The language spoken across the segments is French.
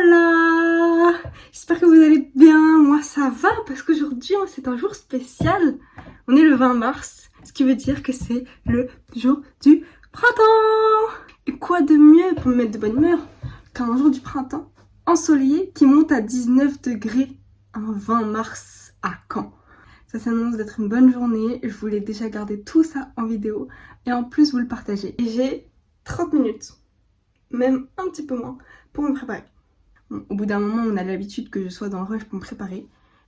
Hola! J'espère que vous allez bien, moi ça va parce qu'aujourd'hui c'est un jour spécial. On est le 20 mars, ce qui veut dire que c'est le jour du printemps. Et quoi de mieux pour me mettre de bonne humeur qu'un jour du printemps ensoleillé qui monte à 19 degrés un 20 mars à Caen. Ça s'annonce d'être une bonne journée, je voulais déjà garder tout ça en vidéo et en plus vous le partager. Et j'ai 30 minutes, même un petit peu moins, pour me préparer. Bon, au bout d'un moment, on a l'habitude que je sois dans le rush pour me préparer,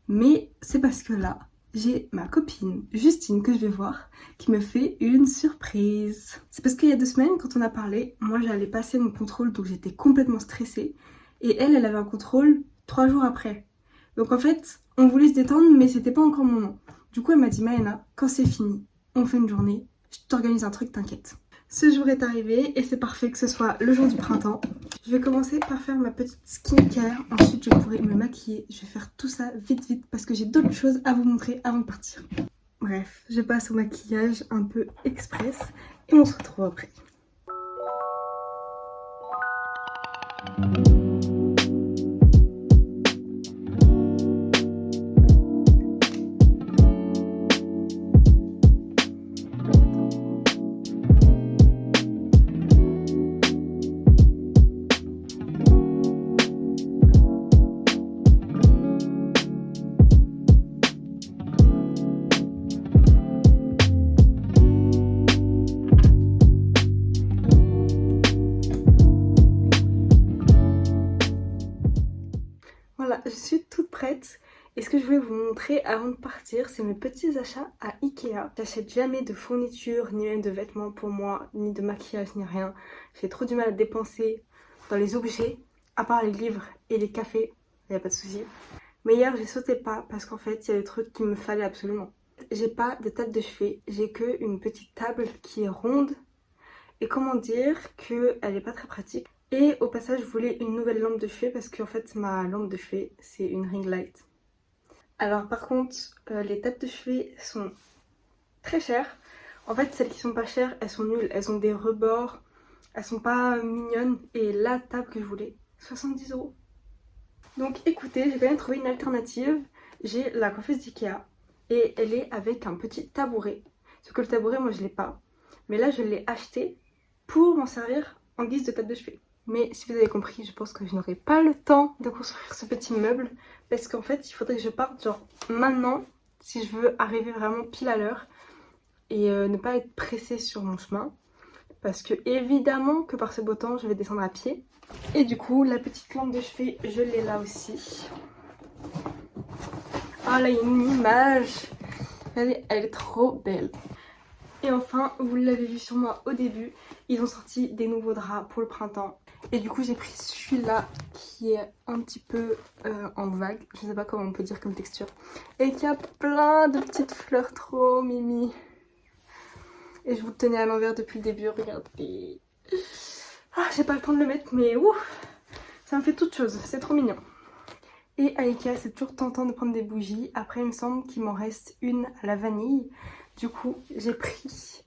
mais c'est parce que là, j'ai ma copine Justine que je vais voir qui me fait une surprise. C'est parce qu'il y a 2 semaines, quand on a parlé, moi j'allais passer mon contrôle, donc j'étais complètement stressée, et elle avait un contrôle 3 jours après. Donc en fait, on voulait se détendre, mais c'était pas encore le moment. Du coup, elle m'a dit, Maëna, quand c'est fini, on fait une journée, je t'organise un truc, t'inquiète. Ce jour est arrivé et c'est parfait que ce soit le jour du printemps. Je vais commencer par faire ma petite skincare. Ensuite, je pourrai me maquiller. Je vais faire tout ça vite parce que j'ai d'autres choses à vous montrer avant de partir. Bref, je passe au maquillage un peu express et on se retrouve après. Voilà, je suis toute prête et ce que je voulais vous montrer avant de partir, c'est mes petits achats à Ikea. J'achète jamais de fournitures, ni même de vêtements pour moi, ni de maquillage, ni rien. J'ai trop du mal à dépenser dans les objets, à part les livres et les cafés, y a pas de souci. Mais hier j'ai sauté pas parce qu'en fait il y a des trucs qu'il me fallait absolument. J'ai pas de table de chevet, j'ai que une petite table qui est ronde et comment dire qu'elle est pas très pratique. Et au passage, je voulais une nouvelle lampe de chevet parce qu'en fait, ma lampe de chevet, c'est une ring light. Alors par contre, les tables de chevet sont très chères. En fait, celles qui sont pas chères, elles sont nulles. Elles ont des rebords, elles sont pas mignonnes. Et la table que je voulais, 70 €. Donc écoutez, j'ai quand même trouvé une alternative. J'ai la coiffeuse d'Ikea et elle est avec un petit tabouret. Sauf que le tabouret, moi je l'ai pas. Mais là, je l'ai acheté pour m'en servir en guise de table de chevet. Mais si vous avez compris, je pense que je n'aurai pas le temps de construire ce petit meuble parce qu'en fait, il faudrait que je parte genre maintenant si je veux arriver vraiment pile à l'heure et ne pas être pressée sur mon chemin parce que évidemment que par ce beau temps, je vais descendre à pied. Et du coup, la petite lampe de chevet, je l'ai là aussi. Ah là, il y a une image. Regardez, elle est trop belle. Et enfin, vous l'avez vu sur moi au début, ils ont sorti des nouveaux draps pour le printemps. Et du coup j'ai pris celui-là qui est un petit peu en vague, je sais pas comment on peut dire comme texture. Et qui a plein de petites fleurs trop mimi. Et je vous le tenais à l'envers depuis le début, regardez. Ah, j'ai pas le temps de le mettre mais ouf, ça me fait toute chose, c'est trop mignon. Et à Ikea c'est toujours tentant de prendre des bougies. Après il me semble qu'il m'en reste une à la vanille. Du coup j'ai pris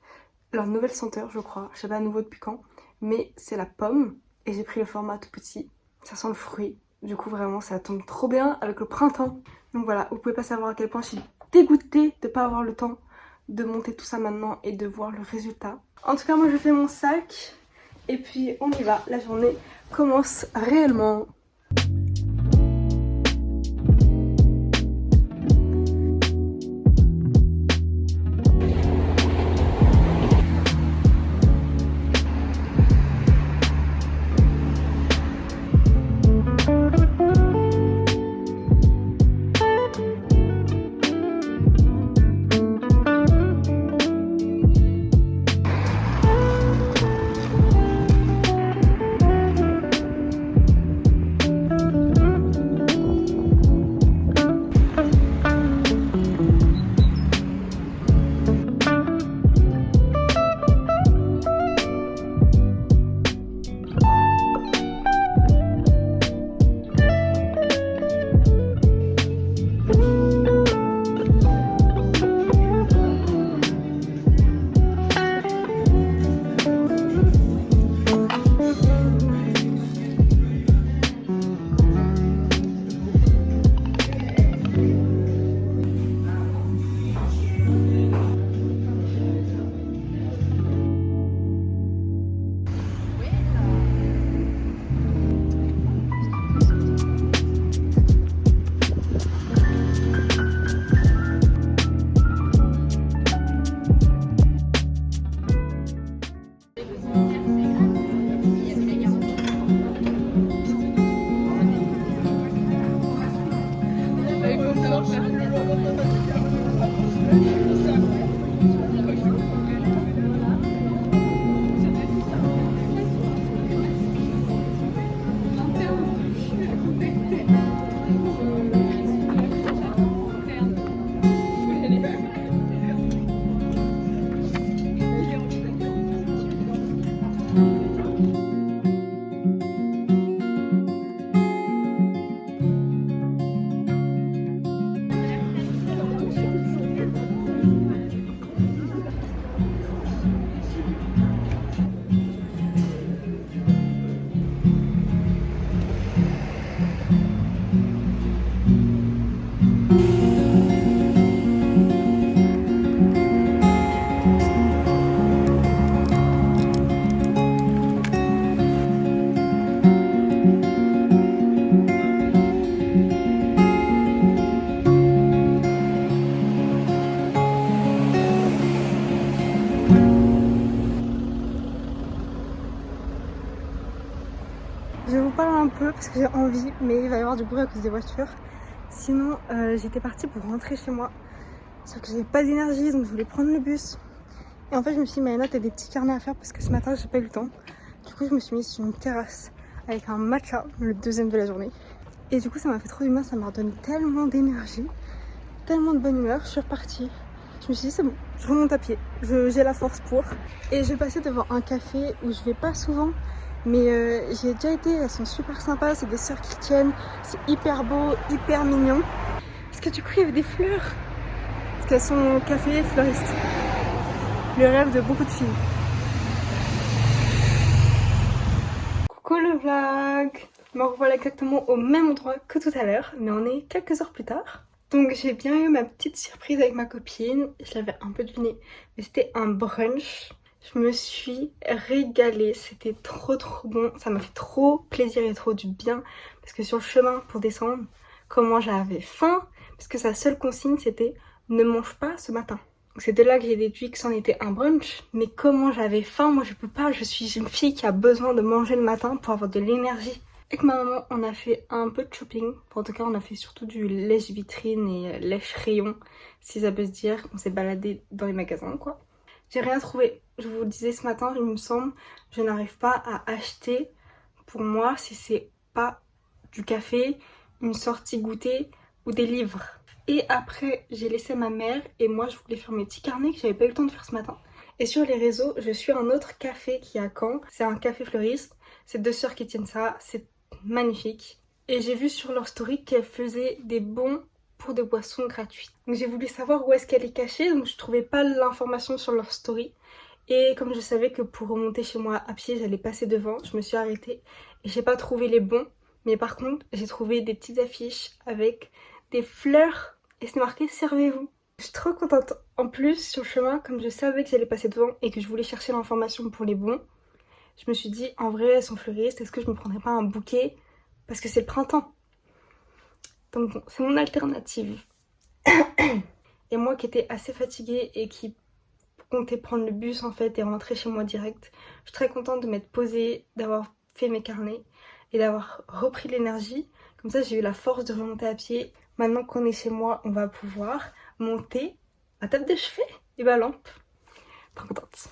leur nouvelle senteur je crois, je sais pas à nouveau depuis quand. Mais c'est la pomme. Et j'ai pris le format tout petit, ça sent le fruit. Du coup vraiment ça tombe trop bien avec le printemps. Donc voilà, vous pouvez pas savoir à quel point je suis dégoûtée de pas avoir le temps de monter tout ça maintenant et de voir le résultat. En tout cas moi je fais mon sac et puis on y va, la journée commence réellement. parce que j'ai envie, mais il va y avoir du bruit à cause des voitures. Sinon, j'étais partie pour rentrer chez moi. Sauf que j'avais pas d'énergie, donc je voulais prendre le bus. Et en fait, je me suis dit, Maëna, t'as des petits carnets à faire parce que ce matin, j'ai pas eu le temps. Du coup, je me suis mise sur une terrasse avec un matcha, le deuxième de la journée. Et du coup, ça m'a fait trop du bien, ça m'a redonné tellement d'énergie, tellement de bonne humeur. Je suis repartie. Je me suis dit, c'est bon, je remonte à pied. J'ai la force pour. Et je vais passer devant un café où je vais pas souvent. Mais j'y ai déjà été, elles sont super sympas, c'est des sœurs qui tiennent. C'est hyper beau, hyper mignon. Parce que du coup, il y avait des fleurs. Parce qu'elles sont café fleuristes. Le rêve de beaucoup de filles. Coucou le vlog. Me revoilà exactement au même endroit que tout à l'heure, mais on est quelques heures plus tard. Donc j'ai bien eu ma petite surprise avec ma copine, je l'avais un peu deviné, mais c'était un brunch. Je me suis régalée, c'était trop bon, ça m'a fait trop plaisir et trop du bien, parce que sur le chemin pour descendre, comment j'avais faim, parce que sa seule consigne c'était ne mange pas ce matin. C'est de là que j'ai déduit que c'en était un brunch, mais comment j'avais faim, moi je peux pas, je suis une fille qui a besoin de manger le matin pour avoir de l'énergie. Avec ma maman, on a fait un peu de shopping. En tout cas, on a fait surtout du lèche-vitrine et lèche-rayon, si ça peut se dire. On s'est baladé dans les magasins, quoi. J'ai rien trouvé. Je vous le disais ce matin, il me semble, je n'arrive pas à acheter pour moi si c'est pas du café, une sortie goûter ou des livres. Et après, j'ai laissé ma mère et moi, je voulais faire mes petits carnets que j'avais pas eu le temps de faire ce matin. Et sur les réseaux, je suis un autre café qui est à Caen. C'est un café fleuriste. C'est deux sœurs qui tiennent ça. C'est magnifique. Et j'ai vu sur leur story qu'elles faisaient des bons pour des boissons gratuites. Donc j'ai voulu savoir où est-ce qu'elle est cachée. Donc je trouvais pas l'information sur leur story. Et comme je savais que pour remonter chez moi à pied, j'allais passer devant, je me suis arrêtée. Et j'ai pas trouvé les bons. Mais par contre, j'ai trouvé des petites affiches avec des fleurs. Et c'est marqué « Servez-vous ». Je suis trop contente. En plus, sur le chemin, comme je savais que j'allais passer devant et que je voulais chercher l'information pour les bons, je me suis dit, en vrai, elles sont fleuristes, est-ce que je me prendrais pas un bouquet? Parce que c'est le printemps. Donc bon, c'est mon alternative. Et moi qui étais assez fatiguée et qui comptais prendre le bus en fait et rentrer chez moi direct, je suis très contente de m'être posée, d'avoir fait mes carnets et d'avoir repris de l'énergie. Comme ça, j'ai eu la force de remonter à pied. Maintenant qu'on est chez moi, on va pouvoir monter ma table de chevet et ma lampe. Trop contente.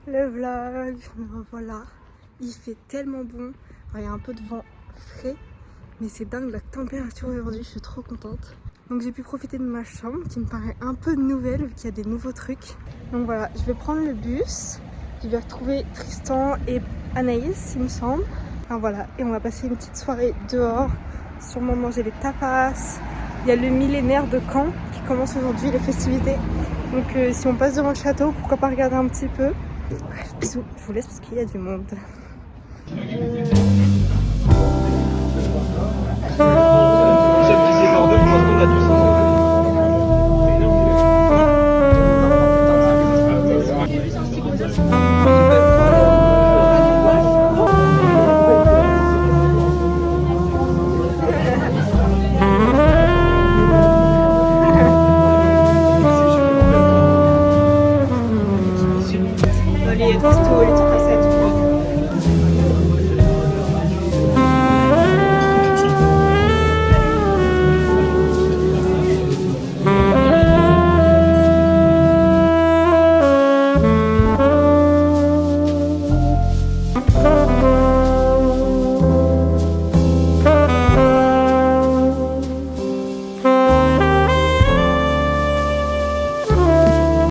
Le vlog, me revoilà. Il fait tellement bon. Alors, il y a un peu de vent frais, mais c'est dingue la température aujourd'hui, je suis trop contente. Donc j'ai pu profiter de ma chambre qui me paraît un peu nouvelle vu qu'il y a des nouveaux trucs. Donc voilà, je vais prendre le bus. Je vais retrouver Tristan et Anaïs, il me semble. Enfin voilà, et on va passer une petite soirée dehors. Sûrement manger des tapas. Il y a le millénaire de Caen qui commence aujourd'hui, les festivités. Donc si on passe devant le château, pourquoi pas regarder un petit peu. Bref, bisous, je vous laisse parce qu'il y a du monde.